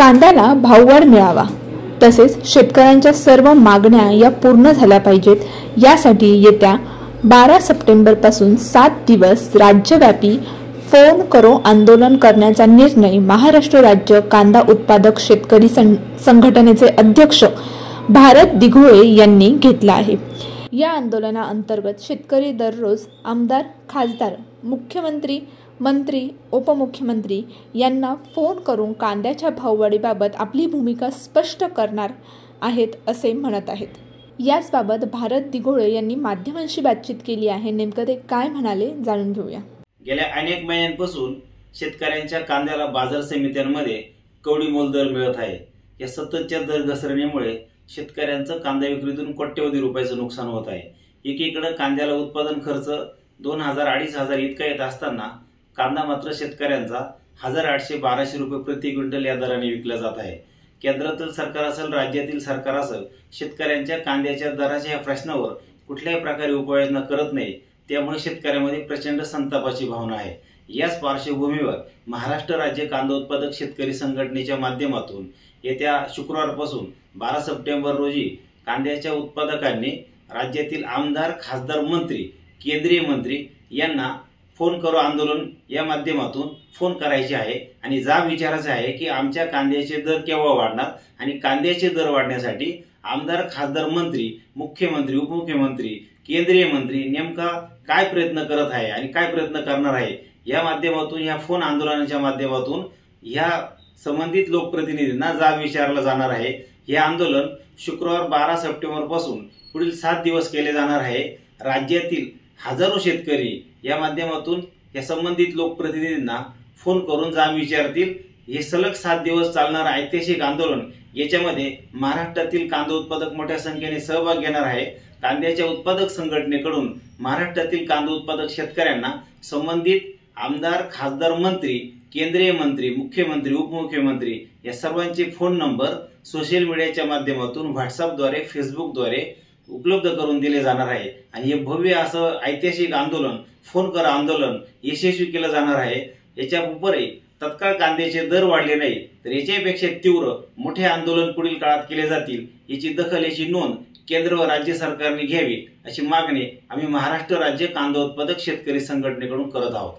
कांद्याला भाववाढ मिळावा तसेच शेतकऱ्यांच्या सर्व मागण्या या पूर्ण झाल्या पाहिजेत। यासाठी येत्या 12 सप्टेंबर पासून 7 दिवस राज्यव्यापी फोन करो आंदोलन करण्याचा निर्णय महाराष्ट्र राज्य कांदा उत्पादक शेतकरी संघटनेचे अध्यक्ष भारत दिघोळे यांनी घेतला आहे। या आंदोलनाअंतर्गत शेतकरी दररोज आमदार, खासदार, मुख्यमंत्री, मंत्री, उपमुख्यमंत्री यांना फोन करून कांद्याच्या भाववाढीबाबत आपली भूमिका स्पष्ट करणार आहेत असे म्हणत आहेत। याचबाबत भारत दिघोळे यांनी माध्यमांशी बातचीत केली आहे। नेमकं ते काय म्हणाले जाणून घेऊया। गेल्या अनेक महिन्यांपासून शेतकऱ्यांच्या कांद्याला बाजार समित्यांमध्ये कवडीमोल दर मिळत आहे। या सततच्या दर घसरणीमुळे शेतकऱ्यांचं कांदा विक्रीतून कोट्यवधी रुपयाचं नुकसान होत आहे। एकीकडे कांद्याला उत्पादन खर्च 2000-2500 इतका येत असताना कांदा मात्र शेतकऱ्यांचा 1800-1200 रुपये प्रति क्विंटल या दराने विकला जात आहे। केंद्रातील सरकार असेल, राज्यातील सरकार असेल, शेतकऱ्यांच्या कांद्याच्या दराच्या या प्रश्नावर कुठल्याही प्रकारे उपाययोजना करत नाही। त्यामुळे शेतकऱ्यांमध्ये प्रचंड संतापाची भावना आहे। याच पार्श्वभूमीवर महाराष्ट्र राज्य कांदा उत्पादक शेतकरी संघटनेच्या माध्यमातून येत्या शुक्रवारपासून 12 सप्टेंबर रोजी कांद्याच्या उत्पादकांनी राज्यातील आमदार, खासदार, मंत्री, केंद्रीय मंत्री यांना फोन करो आंदोलन या माध्यमातून फोन करायचे आहे आणि जाब विचारायचा आहे की आमच्या कांद्याचे दर केव्हा वाढणार आणि कांद्याचे दर वाढण्यासाठी आमदार, खासदार, मंत्री, मुख्यमंत्री, उपमुख्यमंत्री, केंद्रीय मंत्री नेमका काय प्रयत्न करत आहे आणि काय प्रयत्न करणार आहे। या माध्यमातून या फोन आंदोलनाच्या माध्यमातून या संबंधित लोकप्रतिनिधींना जाब विचारला जाणार आहे। हे आंदोलन शुक्रवार 12 सप्टेंबर पासून पुढील 7 दिवस केले जाणार आहे। राज्यातील हजारो शेतकरी या माध्यमातून या संबंधित लोकप्रतिनिधींना फोन करून जाब विचारतील। हे सलग 7 दिवस चालणारे ऐतिहासिक आंदोलन याच्यामध्ये महाराष्ट्रातील कांदा उत्पादक मोठ्या संख्येने सहभाग घेणार आहे। कांद्याच्या उत्पादक संघटनेकडून महाराष्ट्रातील कांदा उत्पादक शेतकऱ्यांना संबंधित आमदार, खासदार, मंत्री, केंद्रीय मंत्री, मुख्यमंत्री, उपमुख्यमंत्री या सर्वांचे फोन नंबर सोशल मीडियाच्या माध्यमातून व्हॉट्सअपद्वारे, फेसबुकद्वारे उपलब्ध करून दिले जाणार आहे आणि हे भव्य असं ऐतिहासिक आंदोलन, फोन करा आंदोलन यशस्वी केलं जाणार आहे। याच्या उपरही तत्काळ कांद्याचे दर वाढले नाही तर याच्यापेक्षा तीव्र मोठे आंदोलन पुढील काळात केले जातील। याची दखल, याची नोंद केंद्र व राज्य सरकारने घ्यावी अशी मागणी आम्ही महाराष्ट्र राज्य कांदा उत्पादक शेतकरी संघटनेकडून करत आहोत।